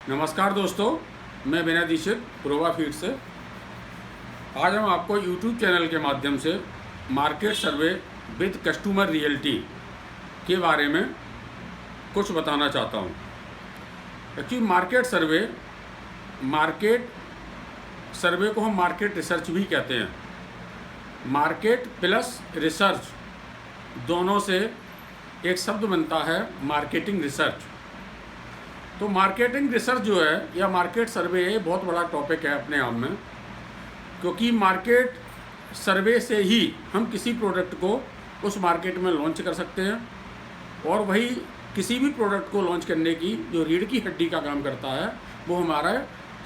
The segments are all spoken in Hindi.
नमस्कार दोस्तों, मैं बिना दीक्षित प्रोवा फीड से। आज हम आपको YouTube चैनल के माध्यम से market survey with customer reality के बारे में कुछ बताना चाहता हूँ। एक्चुअली मार्केट सर्वे को हम मार्केट रिसर्च भी कहते हैं। मार्केट प्लस रिसर्च दोनों से एक शब्द बनता है मार्केटिंग रिसर्च। तो मार्केटिंग रिसर्च जो है या मार्केट सर्वे है, बहुत बड़ा टॉपिक है अपने आप में, क्योंकि मार्केट सर्वे से ही हम किसी प्रोडक्ट को उस मार्केट में लॉन्च कर सकते हैं, और वही किसी भी प्रोडक्ट को लॉन्च करने की जो रीढ़ की हड्डी का काम करता है वो हमारा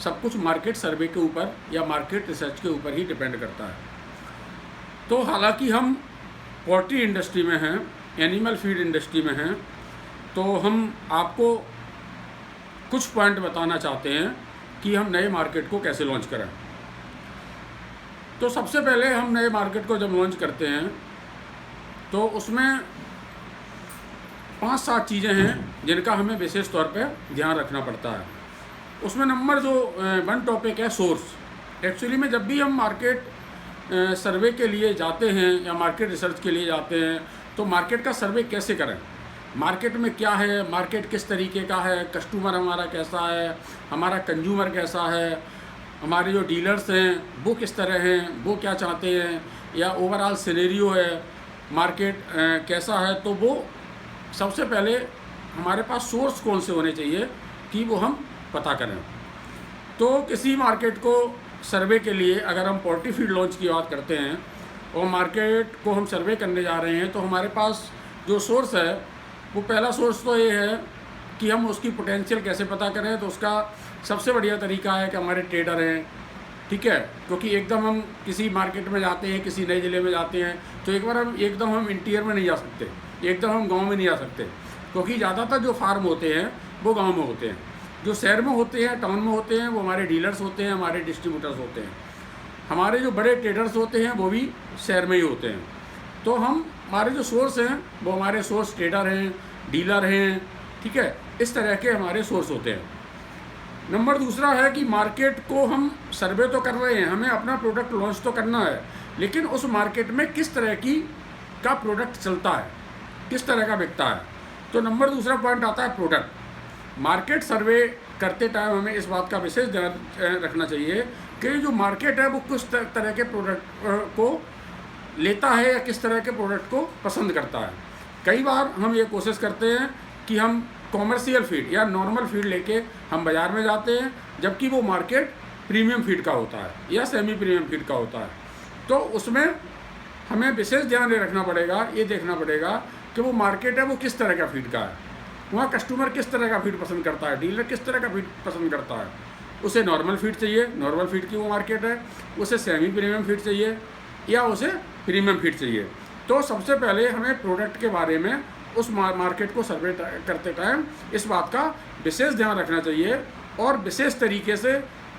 सब कुछ मार्केट सर्वे के ऊपर या मार्केट रिसर्च के ऊपर ही डिपेंड करता है। तो हालांकि हम पोल्ट्री इंडस्ट्री में हैं, एनिमल फीड इंडस्ट्री में हैं, तो हम आपको कुछ पॉइंट बताना चाहते हैं कि हम नए मार्केट को कैसे लॉन्च करें। तो सबसे पहले हम नए मार्केट को जब लॉन्च करते हैं तो उसमें 5-7 चीज़ें हैं जिनका हमें विशेष तौर पे ध्यान रखना पड़ता है। उसमें नंबर जो 1 टॉपिक है सोर्स। एक्चुअली में जब भी हम मार्केट सर्वे के लिए जाते हैं या मार्केट रिसर्च के लिए जाते हैं तो मार्केट का सर्वे कैसे करें, मार्केट में क्या है, मार्केट किस तरीके का है, कस्टमर हमारा कैसा है, हमारा कंज्यूमर कैसा है, हमारे जो डीलर्स हैं वो किस तरह हैं, वो क्या चाहते हैं, या ओवरऑल सिनेरियो है मार्केट कैसा है। तो वो सबसे पहले हमारे पास सोर्स कौन से होने चाहिए कि वो हम पता करें। तो किसी मार्केट को सर्वे के लिए अगर हम पोल्ट्री फीड लॉन्च की बात करते हैं और मार्केट को हम सर्वे करने जा रहे हैं तो हमारे पास जो सोर्स है वो पहला सोर्स तो ये है कि हम उसकी पोटेंशियल कैसे पता करें। तो उसका सबसे बढ़िया तरीका है कि हमारे ट्रेडर हैं, ठीक है, क्योंकि एकदम हम किसी मार्केट में जाते हैं, किसी नए ज़िले में जाते हैं तो एक बार हम इंटीरियर में नहीं जा सकते, एकदम हम गांव में नहीं जा सकते, क्योंकि ज़्यादातर जो फार्म होते हैं वो गाँव में होते हैं, जो शहर में होते हैं, टाउन में होते हैं, वो हमारे डीलर्स होते हैं, हमारे डिस्ट्रीब्यूटर्स होते हैं। हमारे जो बड़े ट्रेडर्स होते हैं वो भी शहर में ही होते हैं। तो हमारे जो सोर्स हैं वो हमारे सोर्स ट्रेडर हैं, डीलर हैं, ठीक है, इस तरह के हमारे सोर्स होते हैं। नंबर दूसरा है कि मार्केट को हम सर्वे तो कर रहे हैं, हमें अपना प्रोडक्ट लॉन्च तो करना है, लेकिन उस मार्केट में किस तरह का प्रोडक्ट चलता है, किस तरह का बिकता है। तो नंबर दूसरा पॉइंट आता है प्रोडक्ट। मार्केट सर्वे करते टाइम हमें इस बात का विशेष ध्यान रखना चाहिए कि जो मार्केट है वो किस तरह के प्रोडक्ट को लेता है या किस तरह के प्रोडक्ट को पसंद करता है। कई बार हम ये कोशिश करते हैं कि हम कॉमर्शियल फीड या नॉर्मल फीड लेके हम बाज़ार में जाते हैं, जबकि वो मार्केट प्रीमियम फीड का होता है या सेमी प्रीमियम फीड का होता है। तो उसमें हमें विशेष ध्यान रखना पड़ेगा, ये देखना पड़ेगा कि वो मार्केट है वो किस तरह का फीड का है, वहाँ कस्टमर किस तरह का फीड पसंद करता है, डीलर किस तरह का फीड पसंद करता है। उसे नॉर्मल फीड चाहिए, नॉर्मल फीड की वो मार्केट है, उसे सेमी प्रीमियम फीड चाहिए या उसे प्रीमियम फीड चाहिए। तो सबसे पहले हमें प्रोडक्ट के बारे में उस मार्केट को सर्वे करते टाइम इस बात का विशेष ध्यान रखना चाहिए और विशेष तरीके से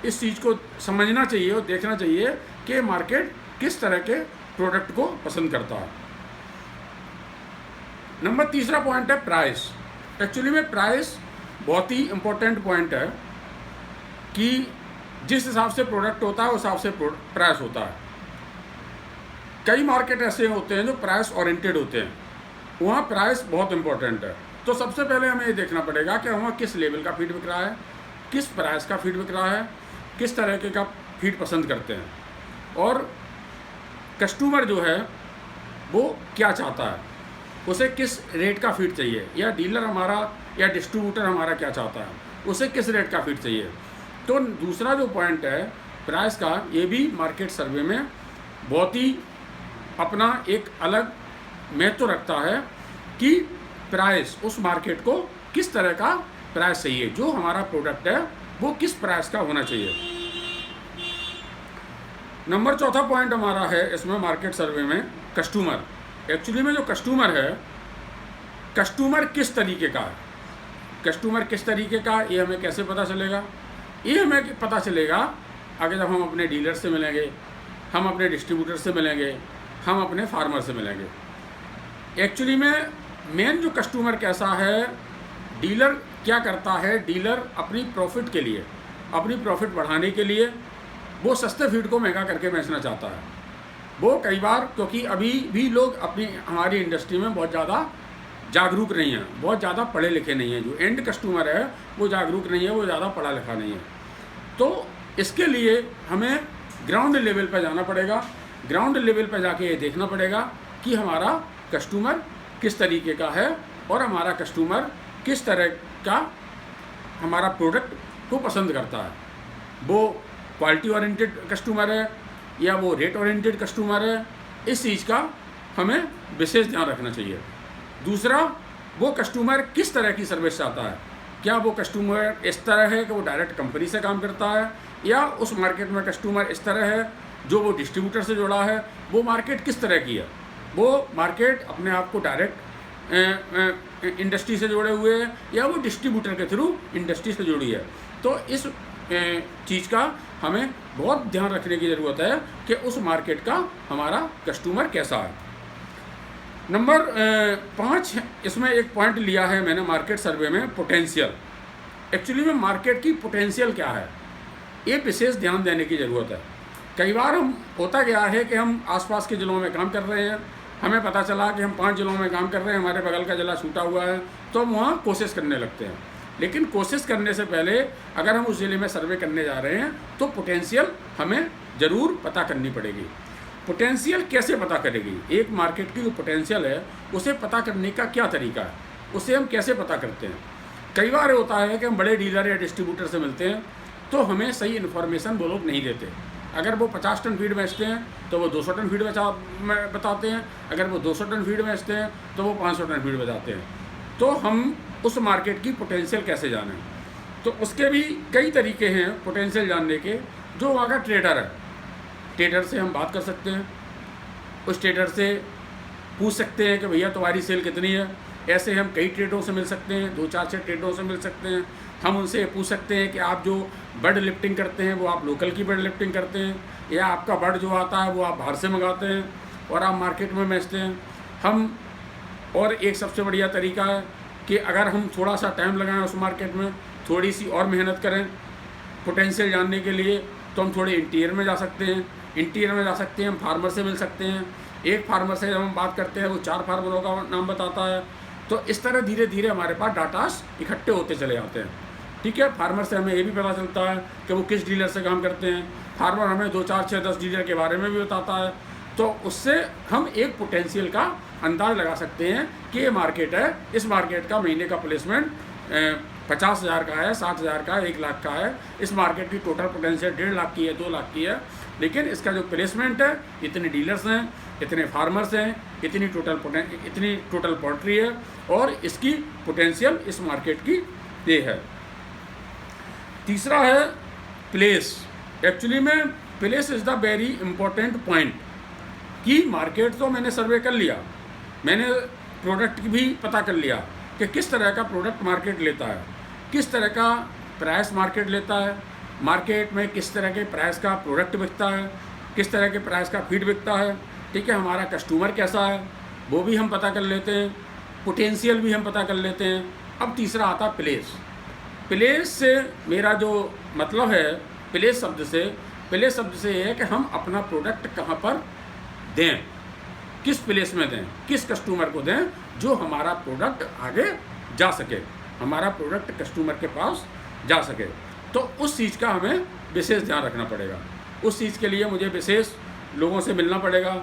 इस चीज़ को समझना चाहिए और देखना चाहिए कि मार्केट किस तरह के प्रोडक्ट को पसंद करता है। नंबर तीसरा पॉइंट है प्राइस। एक्चुअली में प्राइस बहुत ही इम्पोर्टेंट पॉइंट है कि जिस हिसाब से प्रोडक्ट होता है उस हिसाब से प्राइस होता है। कई मार्केट ऐसे होते हैं जो प्राइस ओरिएंटेड होते हैं, वहाँ प्राइस बहुत इंपॉर्टेंट है। तो सबसे पहले हमें ये देखना पड़ेगा कि वहाँ किस लेवल का फीड बिक रहा है, किस प्राइस का फीड बिक रहा है, किस तरह के का फीड पसंद करते हैं, और कस्टमर जो है वो क्या चाहता है, उसे किस रेट का फीड चाहिए, या डीलर हमारा या डिस्ट्रीब्यूटर हमारा क्या चाहता है, उसे किस रेट का फीड चाहिए। तो दूसरा जो पॉइंट है प्राइस का, ये भी मार्केट सर्वे में बहुत ही अपना एक अलग महत्व रखता है कि प्राइस उस मार्केट को किस तरह का प्राइस चाहिए, जो हमारा प्रोडक्ट है वो किस प्राइस का होना चाहिए। नंबर चौथा पॉइंट हमारा है इसमें मार्केट सर्वे में कस्टमर। एक्चुअली में जो कस्टमर है, कस्टमर किस तरीके का है, कस्टमर किस तरीके का, ये हमें कैसे पता चलेगा। ये हमें पता चलेगा अगर जब हम अपने डीलर से मिलेंगे, हम अपने डिस्ट्रीब्यूटर से मिलेंगे, हम अपने फार्मर से मिलेंगे। एक्चुअली में मेन जो कस्टमर कैसा है, डीलर क्या करता है, डीलर अपनी प्रॉफिट के लिए, अपनी प्रॉफिट बढ़ाने के लिए वो सस्ते फीड को महंगा करके बेचना चाहता है। वो कई बार, क्योंकि अभी भी लोग अपनी हमारी इंडस्ट्री में बहुत ज़्यादा जागरूक नहीं है, बहुत ज़्यादा पढ़े लिखे नहीं हैं, जो एंड कस्टमर है वो जागरूक नहीं है, वो ज़्यादा पढ़ा लिखा नहीं है। तो इसके लिए हमें ग्राउंड लेवल पर जाना पड़ेगा। ग्राउंड लेवल पर जाके ये देखना पड़ेगा कि हमारा कस्टमर किस तरीके का है और हमारा कस्टमर किस तरह का हमारा प्रोडक्ट को पसंद करता है। वो क्वालिटी ओरिएंटेड कस्टमर है या वो रेट ओरिएंटेड कस्टमर है, इस चीज़ का हमें विशेष ध्यान रखना चाहिए। दूसरा, वो कस्टमर किस तरह की सर्विस चाहता है। क्या वो कस्टमर इस तरह है कि वो डायरेक्ट कंपनी से काम करता है, या उस मार्केट में कस्टमर इस तरह है जो वो डिस्ट्रीब्यूटर से जुड़ा है। वो मार्केट किस तरह की है, वो मार्केट अपने आप को डायरेक्ट इंडस्ट्री से जुड़े हुए हैं या वो डिस्ट्रीब्यूटर के थ्रू इंडस्ट्री से जुड़ी है। तो इस चीज़ का हमें बहुत ध्यान रखने की ज़रूरत है कि उस मार्केट का हमारा कस्टमर कैसा है। नंबर 5, इसमें एक पॉइंट लिया है मैंने मार्केट सर्वे में, पोटेंशियल। एक्चुअली में मार्केट की पोटेंशियल क्या है, ये विशेष ध्यान देने की ज़रूरत है। कई बार होता गया है कि हम आसपास के ज़िलों में काम कर रहे हैं, हमें पता चला कि हम 5 ज़िलों में काम कर रहे हैं, हमारे बगल का ज़िला छूटा हुआ है, तो हम वहाँ कोशिश करने लगते हैं। लेकिन कोशिश करने से पहले अगर हम उस ज़िले में सर्वे करने जा रहे हैं तो पोटेंशियल हमें ज़रूर पता करनी पड़ेगी। पोटेंशियल कैसे पता करेगी, एक मार्केट की जो पोटेंशियल है उसे पता करने का क्या तरीका है, उसे हम कैसे पता करते हैं। कई बार होता है कि हम बड़े डीलर या डिस्ट्रीब्यूटर से मिलते हैं तो हमें सही इन्फॉर्मेशन वो लोग नहीं देते। अगर वो 50 टन फीड बेचते हैं तो वो 200 टन फीड बताते हैं, अगर वो 200 टन फीड बेचते हैं तो वो 500 टन फीड बताते हैं। तो हम उस मार्केट की पोटेंशियल कैसे जानें, तो उसके भी कई तरीके हैं पोटेंशियल जानने के। जो वहाँ का ट्रेडर है, ट्रेडर से हम बात कर सकते हैं, उस ट्रेडर से पूछ सकते हैं कि भैया तुम्हारी सेल कितनी है। ऐसे हम कई ट्रेडरों से मिल सकते हैं, 2-4 ट्रेडरों से मिल सकते हैं। हम उनसे पूछ सकते हैं कि आप जो बर्ड लिफ्टिंग करते हैं वो आप लोकल की बर्ड लिफ्टिंग करते हैं, या आपका बर्ड जो आता है वो आप बाहर से मंगाते हैं और आप मार्केट में बेचते हैं। हम और एक सबसे बढ़िया तरीका है कि अगर हम थोड़ा सा टाइम लगाएं उस मार्केट में, थोड़ी सी और मेहनत करें पोटेंशियल जानने के लिए, तो हम थोड़े इंटीरियर में जा सकते हैं। इंटीरियर में जा सकते हैं, हम फार्मर से मिल सकते हैं। एक फार्मर से जब हम बात करते हैं वो 4 फार्मरों का नाम बताता है। तो इस तरह धीरे धीरे हमारे पास डाटास इकट्ठे होते चले जाते हैं। ठीक है, फार्मर से हमें ये भी पता चलता है कि वो किस डीलर से काम करते हैं। फार्मर हमें 2, 4, 6, 10 डीलर के बारे में भी बताता है। तो उससे हम एक पोटेंशियल का अंदाज़ लगा सकते हैं कि ये मार्केट है, इस मार्केट का महीने का प्लेसमेंट 50,000 का है, 60,000 का है, 1 लाख का है। इस मार्केट की टोटल पोटेंशियल 1.5 लाख की है, 2 लाख की है, लेकिन इसका जो प्लेसमेंट है, इतने डीलर्स हैं, इतने फार्मर्स हैं, इतनी टोटल पोल्ट्री है और इसकी पोटेंशियल इस मार्केट की ये है। तीसरा है प्लेस। एक्चुअली में place is the very important point कि मार्केट तो मैंने सर्वे कर लिया, मैंने प्रोडक्ट भी पता कर लिया कि किस तरह का प्रोडक्ट मार्केट लेता है, किस तरह का प्राइस मार्केट लेता है, मार्केट में किस तरह के प्राइस का प्रोडक्ट बिकता है, किस तरह के प्राइस का फीड बिकता है। ठीक है, हमारा कस्टमर कैसा है वो भी हम पता कर लेते हैं, पोटेंशियल भी हम पता कर लेते हैं। अब तीसरा आता है प्लेस। प्लेस से मेरा जो मतलब है, प्लेस शब्द से ये है कि हम अपना प्रोडक्ट कहाँ पर दें, किस प्लेस में दें, किस कस्टमर को दें जो हमारा प्रोडक्ट आगे जा सके, हमारा प्रोडक्ट कस्टमर के पास जा सके। तो उस चीज़ का हमें विशेष ध्यान रखना पड़ेगा। उस चीज़ के लिए मुझे विशेष लोगों से मिलना पड़ेगा,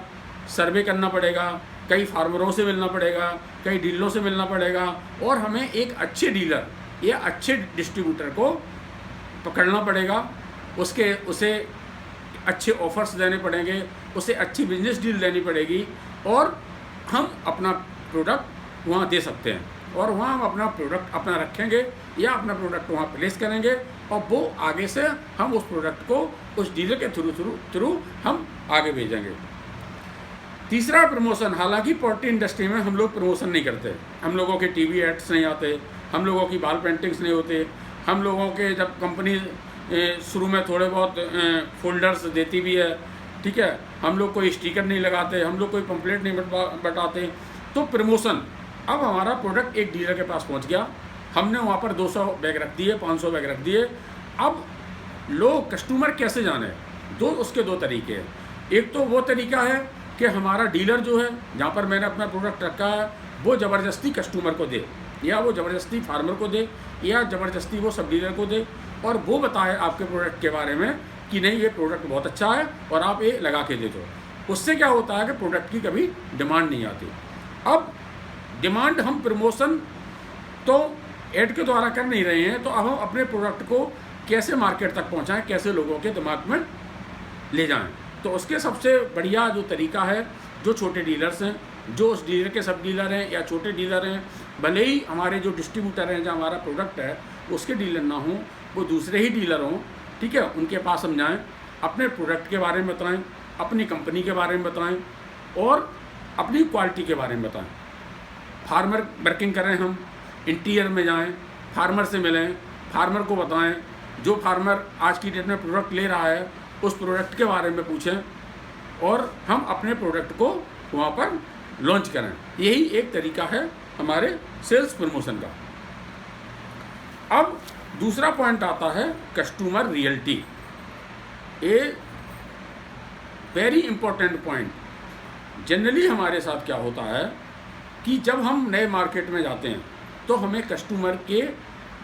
सर्वे करना पड़ेगा, कई फार्मरों से मिलना पड़ेगा, कई डीलरों से मिलना पड़ेगा, और हमें एक अच्छे डीलर या अच्छे डिस्ट्रीब्यूटर को पकड़ना पड़ेगा। उसे अच्छे ऑफर्स देने पड़ेंगे, उसे अच्छी बिजनेस डील देनी पड़ेगी, और हम अपना प्रोडक्ट वहाँ दे सकते हैं, और वहाँ हम अपना प्रोडक्ट अपना रखेंगे या अपना प्रोडक्ट वहाँ प्लेस करेंगे, और वो आगे से हम उस प्रोडक्ट को उस डीलर के थ्रू हम आगे भेजेंगे। तीसरा प्रमोशन। हालांकि पोल्ट्री इंडस्ट्री में हम लोग प्रमोशन नहीं करते, हम लोगों के टीवी एड्स नहीं आते, हम लोगों की वॉल पेंटिंग्स नहीं होते, हम लोगों के जब कंपनी शुरू में थोड़े बहुत फोल्डर्स देती भी है, ठीक है, हम लोग कोई स्टिकर नहीं लगाते, हम लोग कोई पंपलेट नहीं बटाते। तो प्रमोशन, अब हमारा प्रोडक्ट एक डीलर के पास पहुंच गया, हमने वहाँ पर 200 बैग रख दिए, 500 बैग रख दिए। अब लोग कस्टमर कैसे जाने, उसके दो तरीके हैं। एक तो वो तरीका है कि हमारा डीलर जो है, जहाँ पर मैंने अपना प्रोडक्ट रखा है, वो ज़बरदस्ती कस्टमर को दे, या वो ज़बरदस्ती फार्मर को दे, या ज़बरदस्ती वो सब डीलर को दे, और वो बताए आपके प्रोडक्ट के बारे में कि नहीं ये प्रोडक्ट बहुत अच्छा है और आप ये लगा के दे दो। उससे क्या होता है कि प्रोडक्ट की कभी डिमांड नहीं आती। अब डिमांड हम प्रमोशन तो ऐड के द्वारा कर नहीं रहे हैं, तो अब हम अपने प्रोडक्ट को कैसे मार्केट तक पहुंचाएं, कैसे लोगों के दिमाग में ले जाएं। तो उसके सबसे बढ़िया जो तरीका है, जो छोटे डीलर्स हैं, जो उस डीलर के सब डीलर हैं या छोटे डीलर हैं, भले ही हमारे जो डिस्ट्रीब्यूटर हैं, जहाँ हमारा प्रोडक्ट है उसके डीलर ना हों, वो दूसरे ही डीलर हों, ठीक है, उनके पास हम जाएँ, अपने प्रोडक्ट के बारे में बताएं, अपनी कंपनी के बारे में बताएं और अपनी क्वालिटी के बारे में बताएं। फार्मर वर्किंग करें, हम इंटीरियर में जाएं, फार्मर से मिलें, फार्मर को बताएं, जो फार्मर आज की डेट में प्रोडक्ट ले रहा है उस प्रोडक्ट के बारे में पूछें और हम अपने प्रोडक्ट को वहाँ पर लॉन्च करें। यही एक तरीका है हमारे सेल्स प्रमोशन का। अब दूसरा पॉइंट आता है customer reality. A very important point. Generally हमारे साथ क्या होता है कि जब हम नए मार्केट में जाते हैं तो हमें कस्टमर के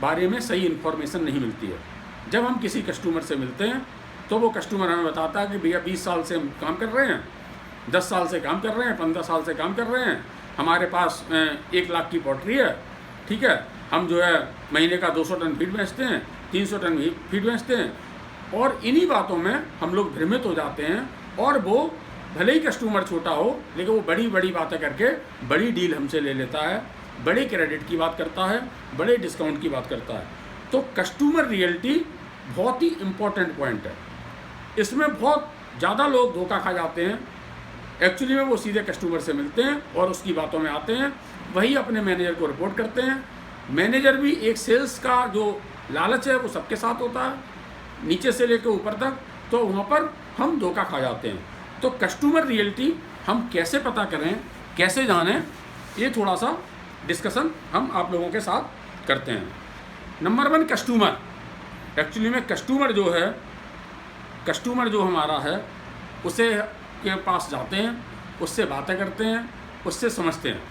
बारे में सही इन्फॉर्मेशन नहीं मिलती है। जब हम किसी कस्टमर से मिलते हैं तो वो कस्टमर हमें बताता है कि भैया 20 साल से हम काम कर रहे हैं, 10 साल से काम कर रहे हैं, 15 साल से काम कर रहे हैं, हमारे पास 1 लाख की पॉल्ट्री है, ठीक है, हम जो है महीने का 200 टन फीड बेचते हैं, 300 टन फीड बेचते हैं। और इन्हीं बातों में हम लोग भ्रमित हो जाते हैं और वो भले ही कस्टमर छोटा हो लेकिन वो बड़ी बड़ी बातें करके बड़ी डील हमसे ले लेता है, बड़े क्रेडिट की बात करता है, बड़े डिस्काउंट की बात करता है। तो कस्टमर रियलिटी बहुत ही इम्पोर्टेंट पॉइंट है। इसमें बहुत ज़्यादा लोग धोखा खा जाते हैं। एक्चुअली में वो सीधे कस्टमर से मिलते हैं और उसकी बातों में आते हैं, वही अपने मैनेजर को रिपोर्ट करते हैं। मैनेजर भी एक सेल्स का जो लालच है वो सबके साथ होता है, नीचे से लेकर ऊपर तक, तो वहाँ पर हम धोखा खा जाते हैं। तो कस्टमर रियलिटी हम कैसे पता करें, कैसे जानें, ये थोड़ा सा डिस्कशन हम आप लोगों के साथ करते हैं। Number 1 customer. एक्चुअली में कस्टमर जो है, कस्टमर जो हमारा है उसे के पास जाते हैं, उससे बातें करते हैं, उससे समझते हैं,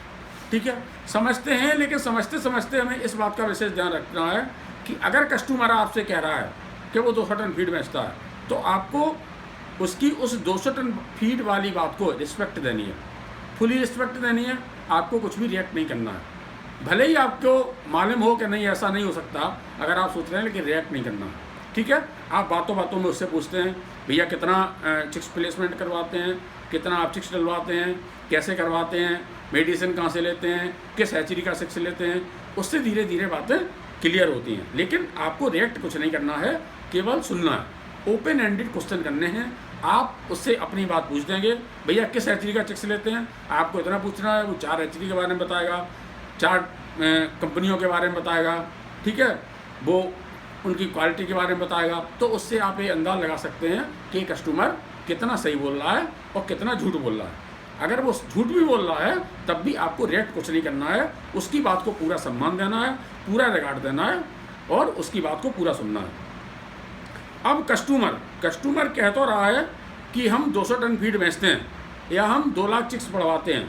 ठीक है, समझते हैं। लेकिन समझते समझते हमें इस बात का विशेष ध्यान रखना है कि अगर कस्टमर आपसे कह रहा है कि वो 200 टन फीड बेचता है तो आपको उसकी उस 200 टन फीड वाली बात को रिस्पेक्ट देनी है, फुली रिस्पेक्ट देनी है। आपको कुछ भी रिएक्ट नहीं करना है, भले ही आपको मालूम हो कि नहीं ऐसा नहीं हो सकता, अगर आप सोच रहे हैं, लेकिन रिएक्ट नहीं करना है, ठीक है। आप बातों बातों में उससे पूछते हैं, भैया कितना चिक्स प्लेसमेंट करवाते हैं, कितना आप चिक्स डलवाते हैं, कैसे करवाते हैं, मेडिसिन कहाँ से लेते हैं, किस हैचरी का चिक्स लेते हैं। उससे धीरे धीरे बातें क्लियर होती हैं। लेकिन आपको रिएक्ट कुछ नहीं करना है, केवल सुनना है। ओपन एंडेड क्वेश्चन करने हैं। आप उससे अपनी बात पूछ देंगे, भैया किस हैचरी का चिक्स लेते हैं, आपको इतना पूछना है, वो 4 हैचरी के बारे में बताएगा, 4 कंपनियों के बारे में बताएगा, ठीक है, वो उनकी क्वालिटी के बारे में बताएगा। तो उससे आप ये अंदाज़ लगा सकते हैं कि कस्टमर कितना सही बोल रहा है और कितना झूठ बोल रहा है। अगर वो झूठ भी बोल रहा है तब भी आपको रिएक्ट कुछ नहीं करना है, उसकी बात को पूरा सम्मान देना है, पूरा रिगार्ड देना है और उसकी बात को पूरा सुनना है। अब कस्टमर कह तो रहा है कि हम 200 टन फीड बेचते हैं या हम 2 लाख चिक्स बढ़वाते हैं,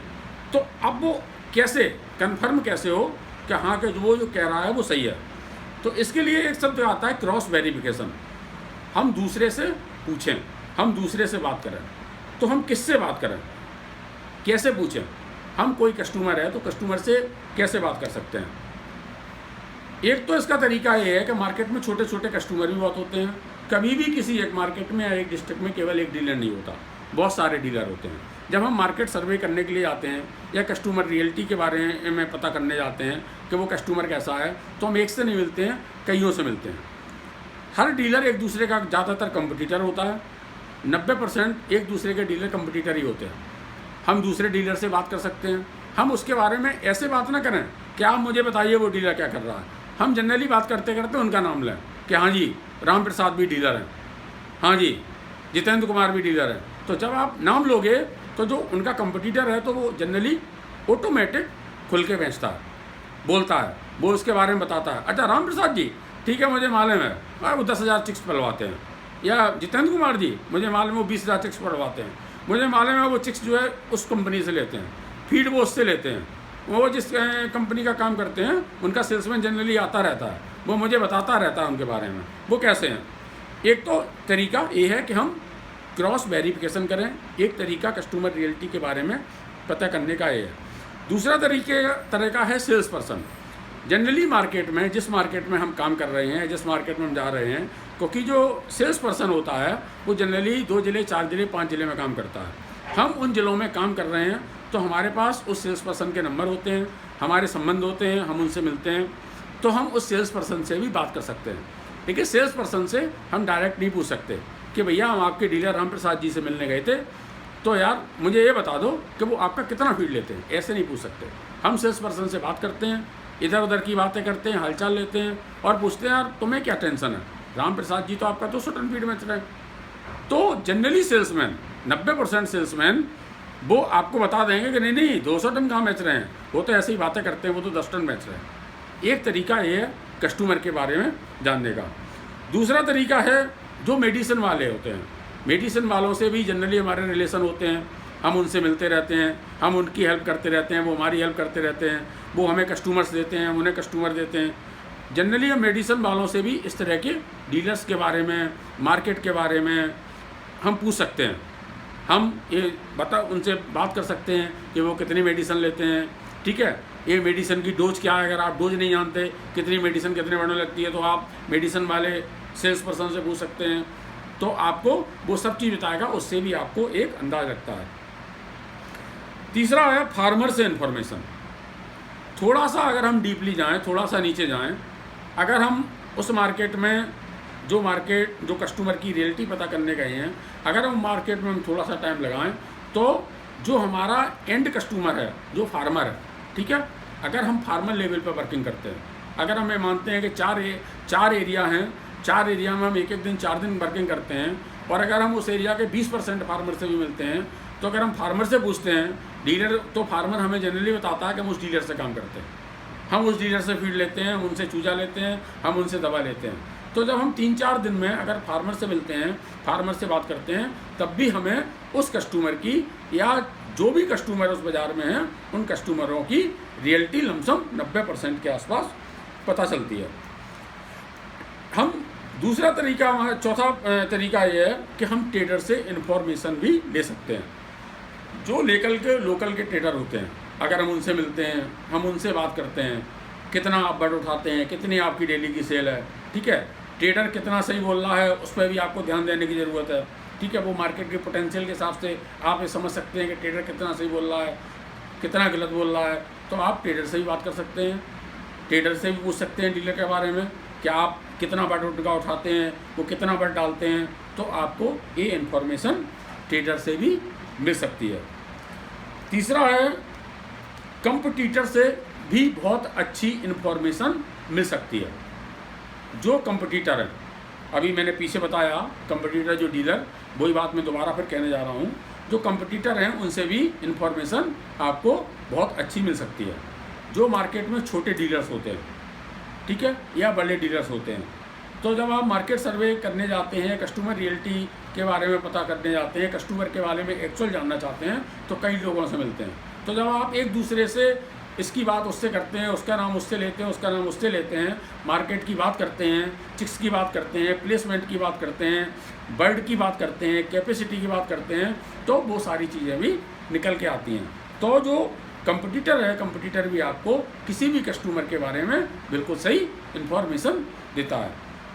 तो अब वो कैसे कन्फर्म कैसे हो कि हाँ कि वो जो कह रहा है वो सही है। तो इसके लिए एक शब्द आता है क्रॉस वेरिफिकेशन। हम दूसरे से पूछें, हम दूसरे से बात करें। तो हम किससे बात करें, कैसे पूछें? हम कोई कस्टमर है तो कस्टमर से कैसे बात कर सकते हैं? एक तो इसका तरीका ये है कि मार्केट में छोटे छोटे कस्टमर भी बहुत होते हैं। कभी भी किसी एक मार्केट में या एक डिस्ट्रिक्ट में केवल एक डीलर नहीं होता, बहुत सारे डीलर होते हैं। जब हम मार्केट सर्वे करने के लिए आते हैं या कस्टमर रियलिटी के बारे में पता करने जाते हैं कि वो कस्टमर कैसा है, तो हम एक से नहीं मिलते हैं, कईयों से मिलते हैं। हर डीलर एक दूसरे का ज़्यादातर कंपटीटर होता है। 90% एक दूसरे के डीलर कंपटीटर ही होते हैं। हम दूसरे डीलर से बात कर सकते हैं। हम उसके बारे में ऐसे बात ना करें कि आप मुझे बताइए वो डीलर क्या कर रहा है। हम जनरली बात करते करते उनका नाम लें कि हाँ जी राम प्रसाद भी डीलर हैं, हाँ जी जितेंद्र कुमार भी डीलर हैं। तो जब आप नाम लोगे तो जो उनका कंपटीटर है तो वो जनरली ऑटोमेटिक खुल के बेचता है, बोलता है वो उसके बारे में बताता है, अच्छा राम प्रसाद जी ठीक है मुझे मालूम है वो 10,000 चिक्स पलवाते हैं, या जितेंद्र कुमार जी मुझे मालूम है वो 20,000 चिक्स पलवाते हैं, मुझे मालूम है वो चिक्स जो है उस कंपनी से लेते हैं, फीड वो उससे लेते हैं, वो जिस कंपनी का काम करते हैं उनका सेल्समैन जनरली आता रहता है, वो मुझे बताता रहता है उनके बारे में वो कैसे हैं। एक तो तरीका ये है कि हम क्रॉस वेरिफिकेशन करें, एक तरीका कस्टमर रियलिटी के बारे में पता करने का ये है। दूसरा तरीका है सेल्स पर्सन। जनरली मार्केट में, जिस मार्केट में हम काम कर रहे हैं, जिस मार्केट में हम जा रहे हैं, क्योंकि जो सेल्स पर्सन होता है वो जनरली 2 जिले 4 जिले 5 जिले में काम करता है। हम उन जिलों में काम कर रहे हैं तो हमारे पास उस सेल्स पर्सन के नंबर होते हैं, हमारे संबंध होते हैं, हम उनसे मिलते हैं, तो हम उस सेल्स पर्सन से भी बात कर सकते हैं। लेकिन सेल्स पर्सन से हम डायरेक्ट नहीं पूछ सकते कि भैया हम आपके डीलर राम प्रसाद जी से मिलने गए थे तो यार मुझे ये बता दो कि वो आपका कितना फीड लेते हैं, ऐसे नहीं पूछ सकते। हम सेल्स पर्सन से बात करते हैं, इधर उधर की बातें करते हैं, हालचाल लेते हैं और पूछते हैं यार तुम्हें क्या टेंशन है, राम प्रसाद जी तो आपका 200 टन फीड बेच रहे हैं। तो जनरली सेल्समैन 90% सेल्समैन वो आपको बता देंगे कि नहीं 200 टन कहाँ बेच रहे हैं, वो तो ऐसे ही बातें करते हैं, वो तो 10 टन बेच रहे हैं। एक तरीका ये है कस्टमर के बारे में जानने का। दूसरा तरीका है जो मेडिसिन वाले होते हैं, मेडिसिन वालों से भी जनरली हमारे रिलेशन होते हैं, हम उनसे मिलते रहते हैं, हम उनकी हेल्प करते रहते हैं, वो हमारी हेल्प करते रहते हैं, वो हमें कस्टमर्स देते हैं, उन्हें कस्टमर देते हैं। जनरली हम मेडिसिन वालों से भी इस तरह के डीलर्स के बारे में, मार्केट के बारे में हम पूछ सकते हैं। हम ये उनसे बात कर सकते हैं कि वो कितनी मेडिसिन लेते हैं, ठीक है, ये मेडिसिन की डोज क्या है। अगर आप डोज नहीं जानते कितनी मेडिसिन कितने बढ़ने लगती है तो आप मेडिसिन वाले सेल्स पर्सन से पूछ सकते हैं, तो आपको वो सब चीज़ बताएगा, उससे भी आपको एक अंदाज़ लगता है। तीसरा है फार्मर से इन्फॉर्मेशन। थोड़ा सा अगर हम डीपली जाएं, थोड़ा सा नीचे जाएं, अगर हम उस मार्केट में जो कस्टमर की रियलिटी पता करने गए हैं, अगर हम मार्केट में हम थोड़ा सा टाइम लगाएं तो जो हमारा एंड कस्टमर है, जो फार्मर है, ठीक है, अगर हम फार्मर लेवल पर वर्किंग करते हैं, अगर हमें मानते हैं कि चार एरिया हैं, 4 एरिया में हम एक दिन 4 दिन वर्किंग करते हैं, और अगर हम उस एरिया के 20% फार्मर से भी मिलते हैं, तो अगर हम फार्मर से पूछते हैं, डीलर तो फार्मर हमें जनरली बताता है कि हम उस डीलर से काम करते हैं, हम उस डीलर से फीड लेते हैं, हम उनसे चूजा लेते हैं, हम उनसे दवा लेते हैं। तो जब हम 3-4 दिन में अगर फार्मर से मिलते हैं, फार्मर से बात करते हैं, तब भी हमें उस कस्टमर की या जो भी कस्टमर उस बाज़ार में हैं उन कस्टमरों की रियलिटी लमसम 90% के आसपास पता चलती है। हम दूसरा तरीका, हमारा चौथा तरीका ये है कि हम ट्रेडर से इन्फॉर्मेशन भी ले सकते हैं। जो लोकल के ट्रेडर होते हैं, अगर हम उनसे मिलते हैं, हम उनसे बात करते हैं, कितना आप बट उठाते हैं, कितनी आपकी डेली की सेल है, ठीक है, ट्रेडर कितना सही बोल रहा है उस पर भी आपको ध्यान देने की ज़रूरत है, ठीक है। वो मार्केट के पोटेंशियल के हिसाब से आप ये समझ सकते हैं कि ट्रेडर कितना सही बोल रहा है, कितना गलत बोल रहा है, तो आप ट्रेडर से भी बात कर सकते हैं, ट्रेडर से भी पूछ सकते हैं डीलर के बारे में कि आप कितना बट उनका उठाते हैं, वो कितना बट डालते हैं, तो आपको ये इन्फॉर्मेशन ट्रेडर से भी मिल सकती है। तीसरा है कंपटीटर से भी बहुत अच्छी इन्फॉर्मेशन मिल सकती है। जो कंपटीटर है, अभी मैंने पीछे बताया कंपटीटर जो डीलर, वही बात मैं दोबारा फिर कहने जा रहा हूँ, जो कंपटीटर हैं उनसे भी इन्फॉर्मेशन आपको बहुत अच्छी मिल सकती है। जो मार्केट में छोटे डीलर्स होते हैं, ठीक है, या बड़े डीलर्स होते हैं, तो जब आप मार्केट सर्वे करने जाते हैं, कस्टमर रियलिटी के बारे में पता करने जाते हैं, कस्टमर के बारे में एक्चुअल जानना चाहते हैं, तो कई लोगों से मिलते हैं। तो जब आप एक दूसरे से इसकी बात उससे करते हैं, उसका नाम उससे लेते हैं, उसका नाम उससे लेते हैं, मार्केट की बात करते हैं, चिक्स की बात करते हैं, प्लेसमेंट की बात करते हैं, बर्ड की बात करते हैं, कैपेसिटी की बात करते हैं, तो वो सारी चीज़ें भी निकल के आती हैं। तो जो कंपटीटर है, कंपटीटर भी आपको किसी भी कस्टमर के बारे में बिल्कुल सही इन्फॉर्मेशन देता है।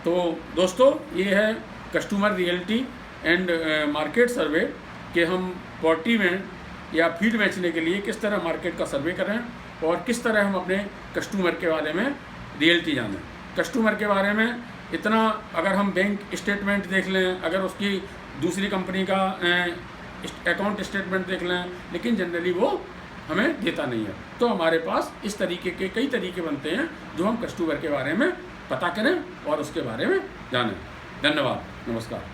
तो दोस्तों, ये है कस्टमर रियलिटी एंड मार्केट सर्वे कि हम पोल्ट्री में या फीड बेचने के लिए किस तरह मार्केट का सर्वे करें और किस तरह हम अपने कस्टमर के बारे में रियलिटी जानें। कस्टमर के बारे में इतना, अगर हम बैंक स्टेटमेंट देख लें, अगर उसकी दूसरी कंपनी का अकाउंट स्टेटमेंट देख लें, लेकिन जनरली वो हमें देता नहीं है। तो हमारे पास इस तरीके के कई तरीके बनते हैं जो हम कस्टमर के बारे में पता करें और उसके बारे में जानें। धन्यवाद, नमस्कार।